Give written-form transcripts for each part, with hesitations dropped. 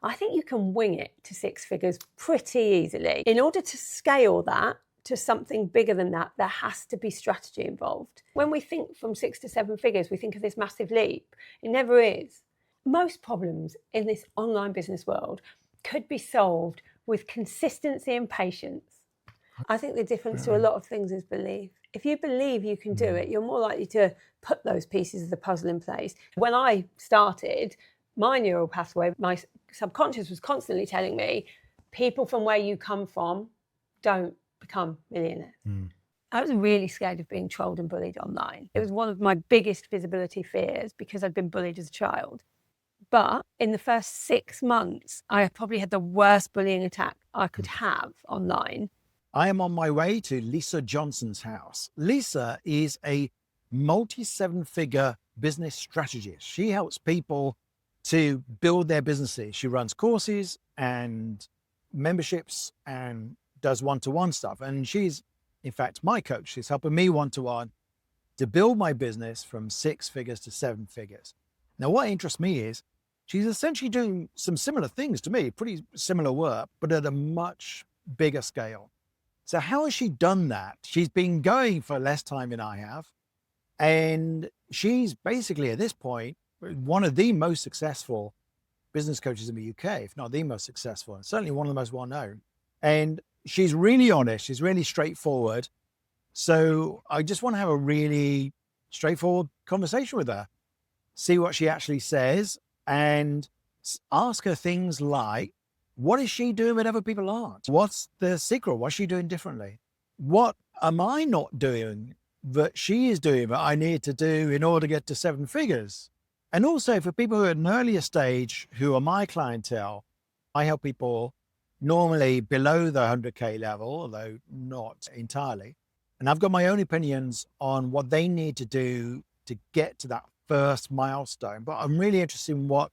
I think you can wing it to 6 figures pretty easily. In order to scale that to something bigger than that, there has to be strategy involved. When we think from 6 to 7 figures, we think of this massive leap. It never is. Most problems in this online business world could be solved with consistency and patience. I think the difference to a lot of things is belief. If you believe you can do it, you're more likely to put those pieces of the puzzle in place. When I started, my neural pathway, my subconscious was constantly telling me, people from where you come from don't become millionaires. I was really scared of being trolled and bullied online. It was one of my biggest visibility fears because I'd been bullied as a child. But in the first 6 months, I probably had the worst bullying attack I could have online. I am on my way to Lisa Johnson's house. Lisa is a multi-7-figure business strategist. She helps people to build their businesses. She runs courses and memberships and does one-to-one stuff. And she's, in fact, my coach. She's helping me one-to-one to build my business from 6 figures to 7 figures. Now, what interests me is she's essentially doing some similar things to me, pretty similar work, but at a much bigger scale. So how has she done that? She's been going for less time than I have. And she's basically, at this point, one of the most successful business coaches in the UK, if not the most successful, and certainly one of the most well-known. And she's really honest. She's really straightforward. So I just want to have a really straightforward conversation with her, see what she actually says, and ask her things like, what is she doing that other people aren't? What's the secret? What's she doing differently? What am I not doing that she is doing that I need to do in order to get to 7 figures? And also for people who are at an earlier stage, who are my clientele, I help people normally below the 100K level, although not entirely. And I've got my own opinions on what they need to do to get to that first milestone. But I'm really interested in what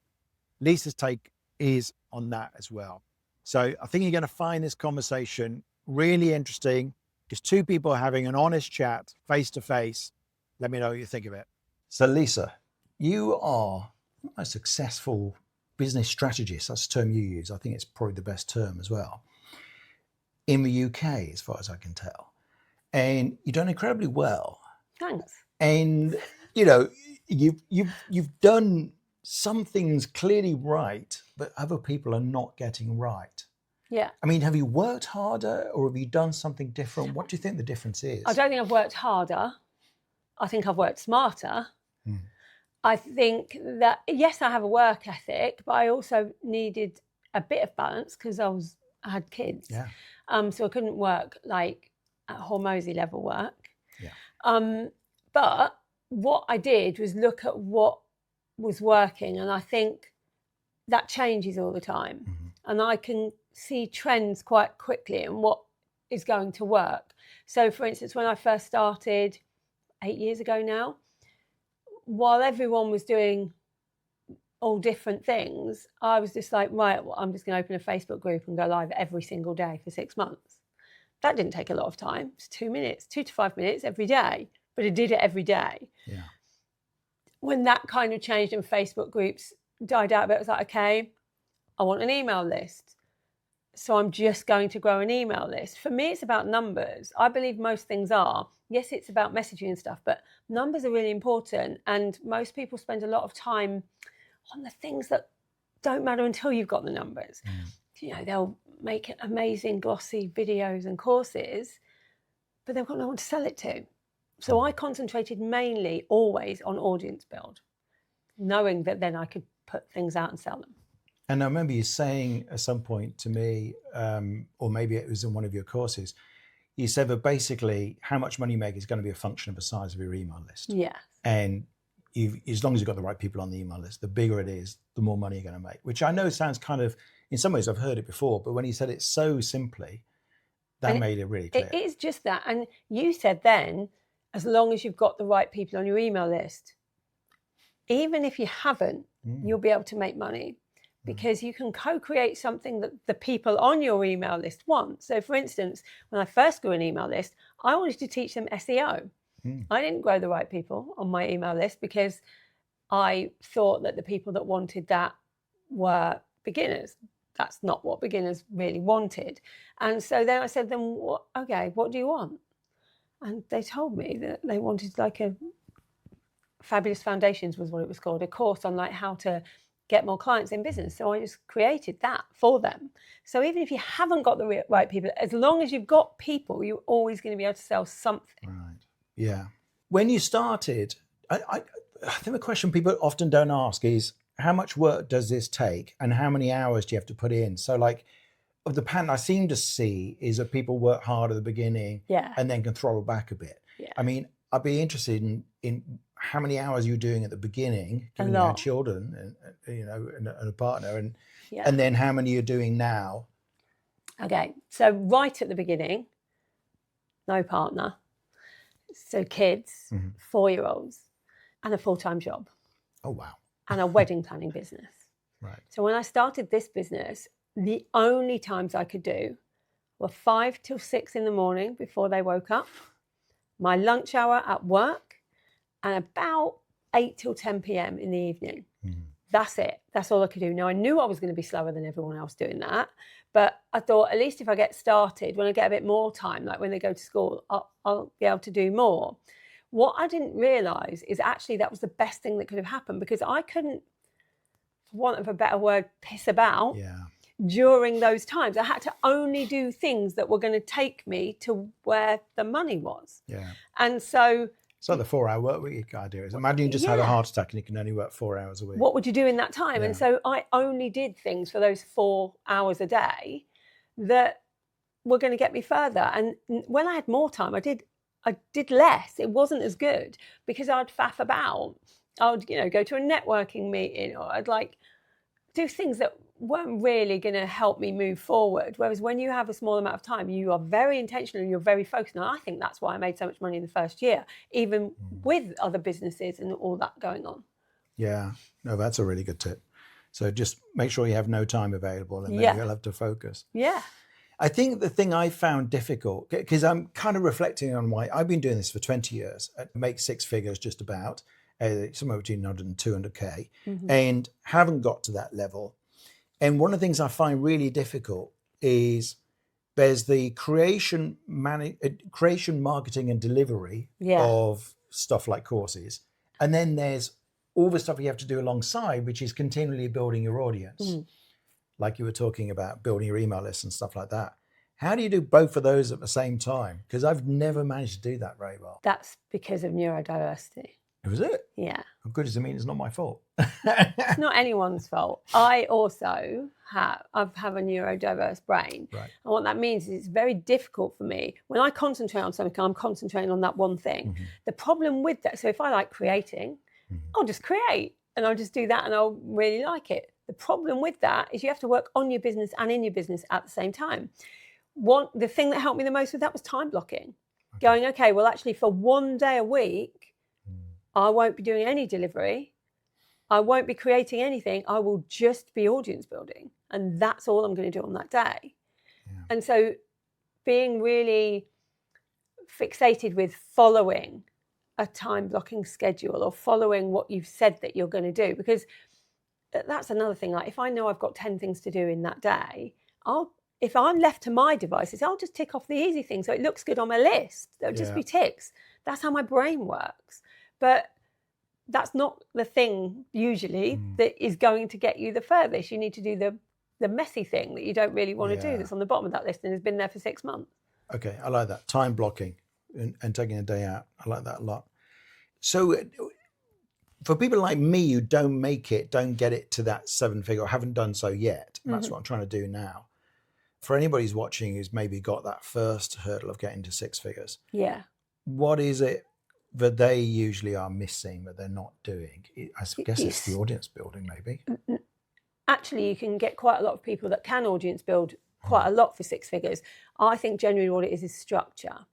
Lisa's take is on that as well. So I think you're going to find this conversation really interesting. Just 2 people having an honest chat face to face. Let me know what you think of it. So Lisa, you are a successful business strategist. That's the term you use. I think it's probably the best term as well in the UK, as far as I can tell. And you've done incredibly well. Thanks. And you know, you've done some things clearly right, but other people are not getting right. Yeah. I mean, have you worked harder or have you done something different? What do you think the difference is? I don't think I've worked harder. I think I've worked smarter. I think that, yes, I have a work ethic, but I also needed a bit of balance because I had kids. Yeah. So I couldn't work like at Hormozy level work. Yeah. But what I did was look at what was working, and I think that changes all the time. And I can see trends quite quickly and what is going to work. So for instance, when I first started 8 years ago now, while everyone was doing all different things, I was just like, right, well, I'm just going to open a Facebook group and go live every single day for 6 months. That didn't take a lot of time. It's 2 minutes, 2 to 5 minutes every day, but I did it every day. Yeah. When that kind of changed and Facebook groups died out a bit, I was like, okay, I want an email list. So I'm just going to grow an email list. For me, it's about numbers. I believe most things are. Yes, it's about messaging and stuff, but numbers are really important. And most people spend a lot of time on the things that don't matter until you've got the numbers. You know, they'll make amazing glossy videos and courses, but they've got no one to sell it to. So I concentrated mainly always on audience build, knowing that then I could put things out and sell them. And I remember you saying at some point to me, or maybe it was in one of your courses, you said that basically how much money you make is going to be a function of the size of your email list. Yeah. And as long as you've got the right people on the email list, the bigger it is, the more money you're going to make, which I know sounds kind of, in some ways I've heard it before, but when you said it so simply, that made it really clear. It is just that. And you said then, as long as you've got the right people on your email list, even if you haven't, you'll be able to make money. Because you can co-create something that the people on your email list want. So for instance, when I first grew an email list, I wanted to teach them SEO. I didn't grow the right people on my email list because I thought that the people that wanted that were beginners. That's not what beginners really wanted. And so then I said, then what do you want? And they told me that they wanted like a Fabulous Foundations was what it was called, a course on like how to get more clients in business. So I just created that for them. So even if you haven't got the right people, as long as you've got people, you're always going to be able to sell something. Right. Yeah. When you started, I think the question people often don't ask is, how much work does this take and how many hours do you have to put in? So like of the pattern I seem to see is that people work hard at the beginning and then can throttle back a bit. Yeah. I mean, I'd be interested in how many hours you're doing at the beginning, given you had children and a partner, and then how many you're doing now. Okay, so right at the beginning, no partner, so kids, 4-year-olds, and a full-time job. Oh wow! And a wedding planning business. Right. So when I started this business, the only times I could do were 5 till 6 in the morning before they woke up, my lunch hour at work, and about 8 till 10 p.m. in the evening. That's it. That's all I could do. Now, I knew I was going to be slower than everyone else doing that, but I thought at least if I get started, when I get a bit more time, like when they go to school, I'll be able to do more. What I didn't realise is actually that was the best thing that could have happened, because I couldn't, for want of a better word, piss about during those times. I had to only do things that were going to take me to where the money was. Yeah. And so... So the 4-hour work week idea is, imagine you just had a heart attack and you can only work 4 hours a week. What would you do in that time? And so I only did things for those 4 hours a day that were going to get me further. And when I had more time, I did less. It wasn't as good because I'd faff about. I would, go to a networking meeting, or I'd like do things that weren't really going to help me move forward. Whereas when you have a small amount of time, you are very intentional and you're very focused. And I think that's why I made so much money in the first year, even with other businesses and all that going on. Yeah, no, that's a really good tip. So just make sure you have no time available, and then you'll have to focus. Yeah. I think the thing I found difficult, because I'm kind of reflecting on why I've been doing this for 20 years, make 6 figures just about, somewhere between 100 and 200K, and haven't got to that level. And one of the things I find really difficult is there's the creation, marketing and delivery of stuff like courses. And then there's all the stuff you have to do alongside, which is continually building your audience. Like you were talking about building your email list and stuff like that. How do you do both of those at the same time? Because I've never managed to do that very well. That's because of neurodiversity. Was it? Yeah. How good does it mean it's not my fault? It's not anyone's fault. I also have a neurodiverse brain. Right. And what that means is it's very difficult for me. When I concentrate on something, I'm concentrating on that one thing. The problem with that, so if I like creating, I'll just create and I'll just do that and I'll really like it. The problem with that is you have to work on your business and in your business at the same time. The thing that helped me the most with that was time blocking. Going, okay, well, actually for one day a week, I won't be doing any delivery. I won't be creating anything. I will just be audience building. And that's all I'm going to do on that day. Yeah. And so being really fixated with following a time blocking schedule or following what you've said that you're going to do, because that's another thing. Like if I know I've got 10 things to do in that day, if I'm left to my devices, I'll just tick off the easy things. So it looks good on my list. There'll just be ticks. That's how my brain works. But that's not the thing usually that is going to get you the furthest. You need to do the messy thing that you don't really want to do, that's on the bottom of that list and has been there for 6 months. Okay, I like that. Time blocking and taking a day out. I like that a lot. So for people like me who don't get it to that 7-figure, or haven't done so yet, that's what I'm trying to do now. For anybody who's watching who's maybe got that first hurdle of getting to 6 figures, what is it that they usually are missing that they're not doing? I guess it's the audience building, maybe. Actually, you can get quite a lot of people that can audience build quite a lot for 6 figures. I think generally what it is structure.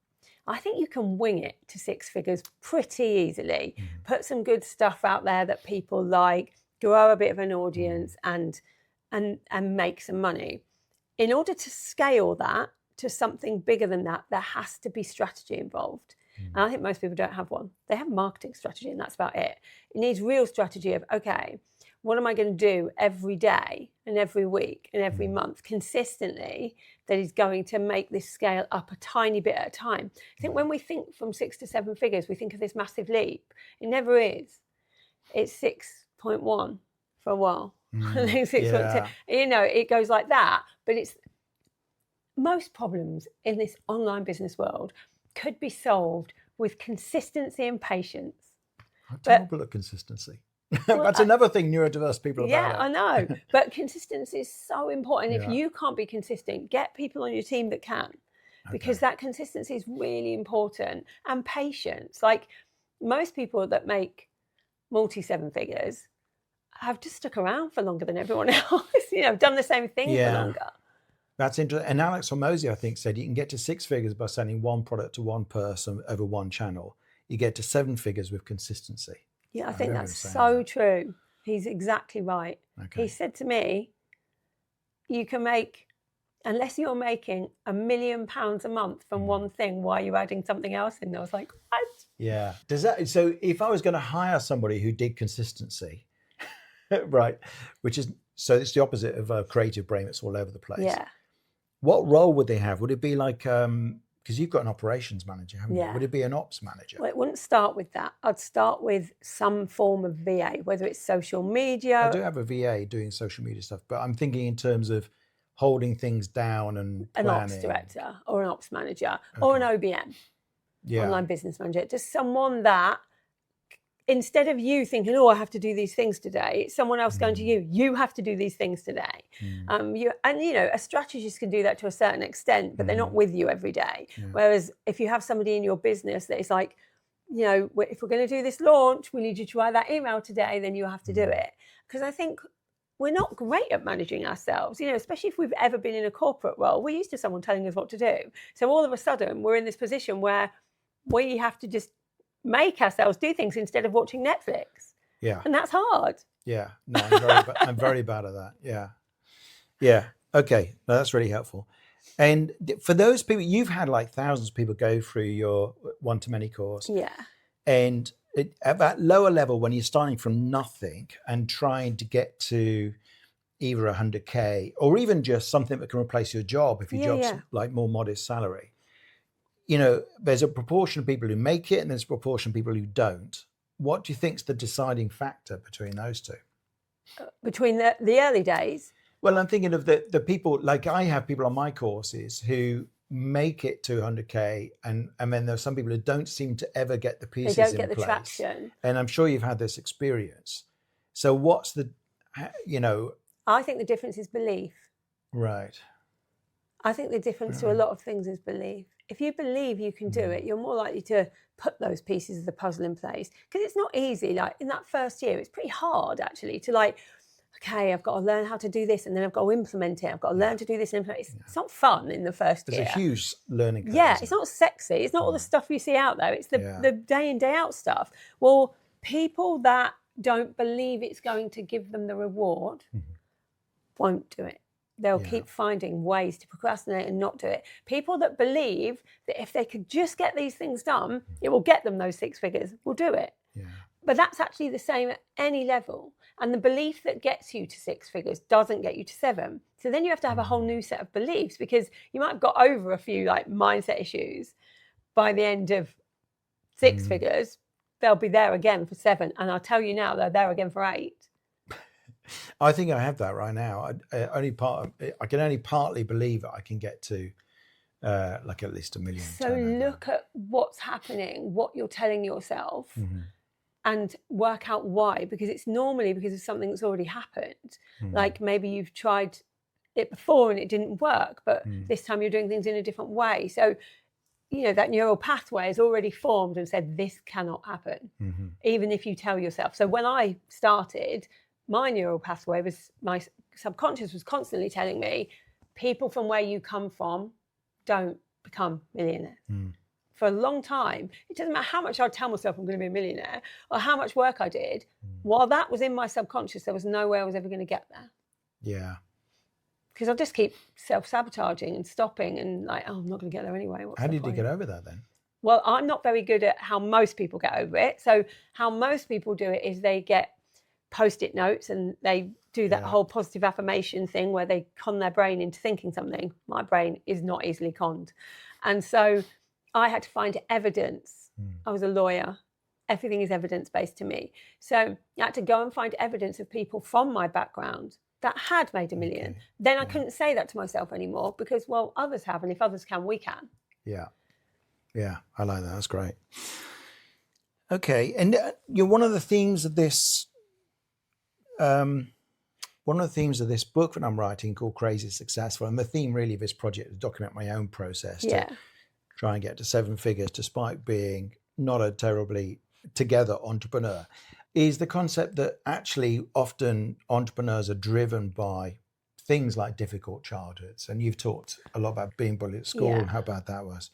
I think you can wing it to 6 figures pretty easily. Put some good stuff out there that people like, grow a bit of an audience and make some money. In order to scale that to something bigger than that, there has to be strategy involved. And I think most people don't have one. They have marketing strategy and that's about it. It needs real strategy of, okay, what am I going to do every day and every week and every month consistently that is going to make this scale up a tiny bit at a time? I think when we think from 6 to 7 figures, we think of this massive leap. It never is. It's 6.1 for a while. I think 6.2. You know, it goes like that. But it's most problems in this online business world could be solved with consistency and patience. I'm terrible at consistency. That's another thing neurodiverse people are bad at. Yeah, I know. But consistency is so important. Yeah. If you can't be consistent, get people on your team that can. Because that consistency is really important. And patience. Like most people that make multi-7 figures have just stuck around for longer than everyone else. You know, done the same thing for longer. That's interesting. And Alex Hormozy, I think, said you can get to 6 figures by selling one product to one person over one channel. You get to 7 figures with consistency. Yeah, I think that's so true. He's exactly right. Okay. He said to me, you can make, unless you're making £1 million a month from one thing, why are you adding something else in? I was like, what? Yeah. Does that, so if I was going to hire somebody who did consistency, right, which is, so it's the opposite of a creative brain that's all over the place. Yeah. What role would they have? Would it be like, because you've got an operations manager, haven't you? Would it be an ops manager? Well, it wouldn't start with that. I'd start with some form of VA, whether it's social media. I do have a VA doing social media stuff, but I'm thinking in terms of holding things down and planning. An ops director or an ops manager or an OBM, online business manager. Just someone that, instead of you thinking, oh, I have to do these things today, it's someone else going to you, you have to do these things today. A strategist can do that to a certain extent, but they're not with you every day. Whereas if you have somebody in your business that is like, you know, if we're going to do this launch, we need you to write that email today, then you have to do it. Because I think we're not great at managing ourselves, you know, especially if we've ever been in a corporate role. We're used to someone telling us what to do. So all of a sudden we're in this position where we have to just make ourselves do things instead of watching Netflix. Yeah. And that's hard. Yeah. No, I'm very bad at that. Yeah. Yeah. Okay. No, that's really helpful. And for those people, you've had like thousands of people go through your one-to-many course. Yeah. And at that lower level, when you're starting from nothing and trying to get to either 100K or even just something that can replace your job if your job's like more modest salary, you know, there's a proportion of people who make it and there's a proportion of people who don't. What do you think's the deciding factor between those two? Between the early days? Well, I'm thinking of the people, like I have people on my courses who make it to 100K and then there's some people who don't seem to ever get the pieces in place. They don't get the traction. And I'm sure you've had this experience. So what's the, you know? I think the difference is belief. Right. I think the difference to a lot of things is belief. If you believe you can do it, you're more likely to put those pieces of the puzzle in place. Because it's not easy. Like in that first year, it's pretty hard actually to like, okay, I've got to learn how to do this and then I've got to implement it. I've got to learn to do this and implement it. It's not fun in the first year. There's a huge learning curve. Yeah, it's not sexy. It's not all the stuff you see out there. It's the day in, day out stuff. Well, people that don't believe it's going to give them the reward won't do it. They'll keep finding ways to procrastinate and not do it. People that believe that if they could just get these things done, it will get them those 6 figures, will do it. Yeah. But that's actually the same at any level. And the belief that gets you to 6 figures doesn't get you to 7. So then you have to have a whole new set of beliefs because you might have got over a few like mindset issues. By the end of 6 figures, they'll be there again for 7. And I'll tell you now, they're there again for 8. I think I have that right now. I can only partly believe that I can get to like at least 1 million. So look at what's happening, what you're telling yourself, and work out why. Because it's normally because of something that's already happened. Like maybe you've tried it before and it didn't work, but this time you're doing things in a different way. So, you know, that neural pathway is already formed and said, this cannot happen, even if you tell yourself. So when I started, my neural pathway was, my subconscious was constantly telling me, people from where you come from don't become millionaires. For a long time, it doesn't matter how much I'd tell myself I'm going to be a millionaire or how much work I did. While that was in my subconscious, there was no way I was ever going to get there. Yeah. Because I'll just keep self-sabotaging and stopping and like, oh, I'm not going to get there anyway. How did you get over that then? Well, I'm not very good at how most people get over it. So how most people do it is they get Post-it notes and they do that Yeah. whole positive affirmation thing where they con their brain into thinking something. My brain is not easily conned. And so I had to find evidence. I was a lawyer. Everything is evidence-based to me. So I had to go and find evidence of people from my background that had made a million. Okay. Then I couldn't say that to myself anymore because, well, others have. And if others can, we can. Yeah. Yeah. I like that. That's great. Okay. And one of the themes of this, book that I'm writing called Crazy Successful, and the theme really of this project is to document my own process to try and get to 7 figures despite being not a terribly together entrepreneur, is the concept that actually often entrepreneurs are driven by things like difficult childhoods. And you've talked a lot about being bullied at school and how bad that was.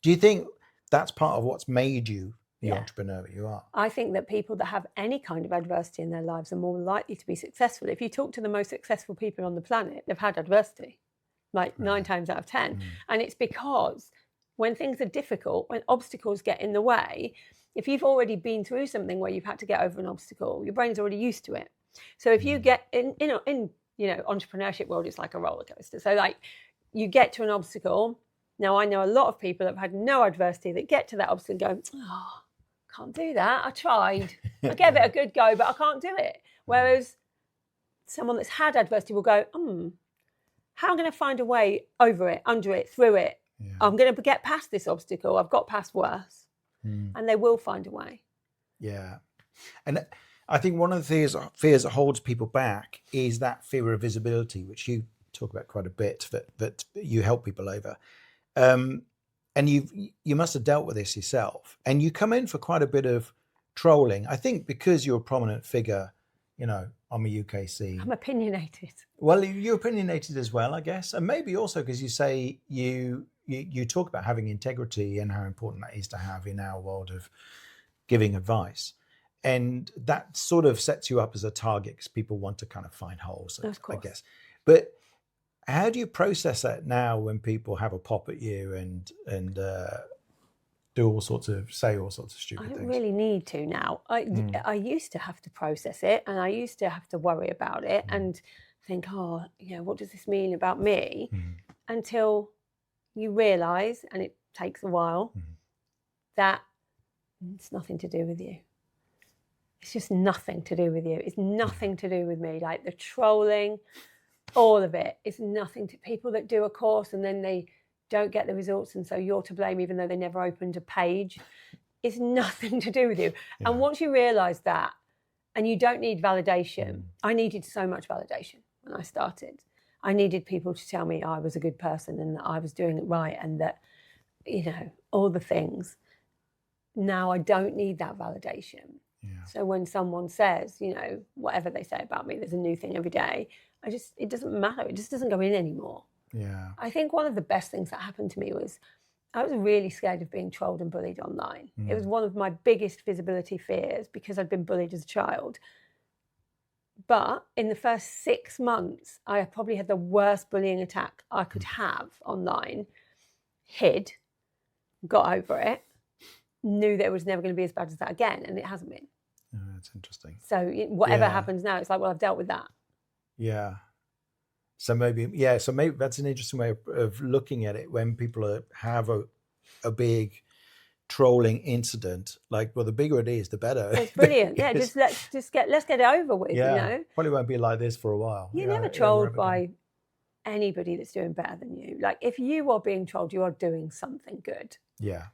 Do you think that's part of what's made you the entrepreneur that you are? I think that people that have any kind of adversity in their lives are more likely to be successful. If you talk to the most successful people on the planet, they've had adversity, like 9 times out of 10. And it's because when things are difficult, when obstacles get in the way, if you've already been through something where you've had to get over an obstacle, your brain's already used to it. So if you get in entrepreneurship world, it's like a roller coaster. So like you get to an obstacle. Now I know a lot of people that have had no adversity that get to that obstacle and go, oh, can't do that. I tried. I gave it a good go, but I can't do it. Whereas someone that's had adversity will go, how am I going to find a way over it, under it, through it? Yeah. I'm going to get past this obstacle. I've got past worse. And they will find a way. Yeah. And I think one of the fears that holds people back is that fear of visibility, which you talk about quite a bit, that you help people over. And you must have dealt with this yourself. And you come in for quite a bit of trolling. I think because you're a prominent figure, on the UK scene. I'm opinionated. Well, you're opinionated as well, I guess. And maybe also because you say you talk about having integrity and how important that is to have in our world of giving advice. And that sort of sets you up as a target because people want to kind of find holes, I guess. But how do you process that now when people have a pop at you and say all sorts of stupid things? I don't really need to now. I used to have to process it and I used to have to worry about it and think, what does this mean about me? Until you realise, and it takes a while, that it's nothing to do with you. It's just nothing to do with you. It's nothing to do with me. Like the trolling, all of it. It's nothing to people that do a course and then they don't get the results and so you're to blame even though they never opened a page. It's nothing to do with you. Yeah. And once you realise that, and you don't need validation, I needed so much validation when I started. I needed people to tell me I was a good person and that I was doing it right and that, all the things. Now I don't need that validation. Yeah. So when someone says, whatever they say about me, there's a new thing every day, it doesn't matter. It just doesn't go in anymore. Yeah. I think one of the best things that happened to me was I was really scared of being trolled and bullied online. It was one of my biggest visibility fears because I'd been bullied as a child. But in the first 6 months, I probably had the worst bullying attack I could have online, hid, got over it, knew that it was never going to be as bad as that again, and it hasn't been. Oh, that's interesting. So whatever happens now, it's like, well, I've dealt with that. Yeah. So maybe that's an interesting way of looking at it when people have a big trolling incident. Like, well, the bigger it is, the better. It's brilliant. Yeah, let's get it over with. Yeah, probably won't be like this for a while. You're never trolled by anybody that's doing better than you. Like, if you are being trolled, you are doing something good. Yeah.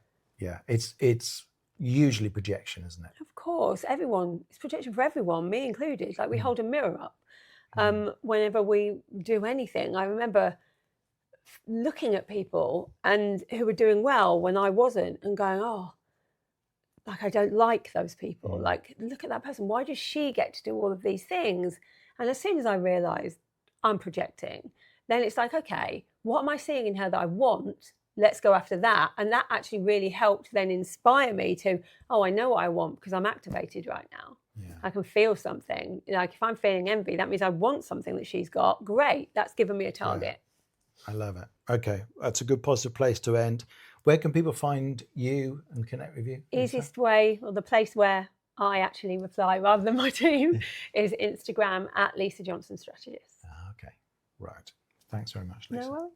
It's usually projection, isn't it? Of course, it's projection for everyone, me included. Like we hold a mirror up whenever we do anything. I remember looking at people and who were doing well when I wasn't and going, I don't like those people. Like, look at that person. Why does she get to do all of these things? And as soon as I realised I'm projecting, then it's like, okay, what am I seeing in her that I want? Let's go after that. And that actually really helped then inspire me to, I know what I want because I'm activated right now. Yeah. I can feel something. Like if I'm feeling envy, that means I want something that she's got. Great. That's given me a target. Yeah. I love it. Okay. That's a good positive place to end. Where can people find you and connect with you? Easiest way, or the place where I actually reply rather than my team, is Instagram at Lisa Johnson Strategist. Okay, right. Thanks very much, Lisa. No worries.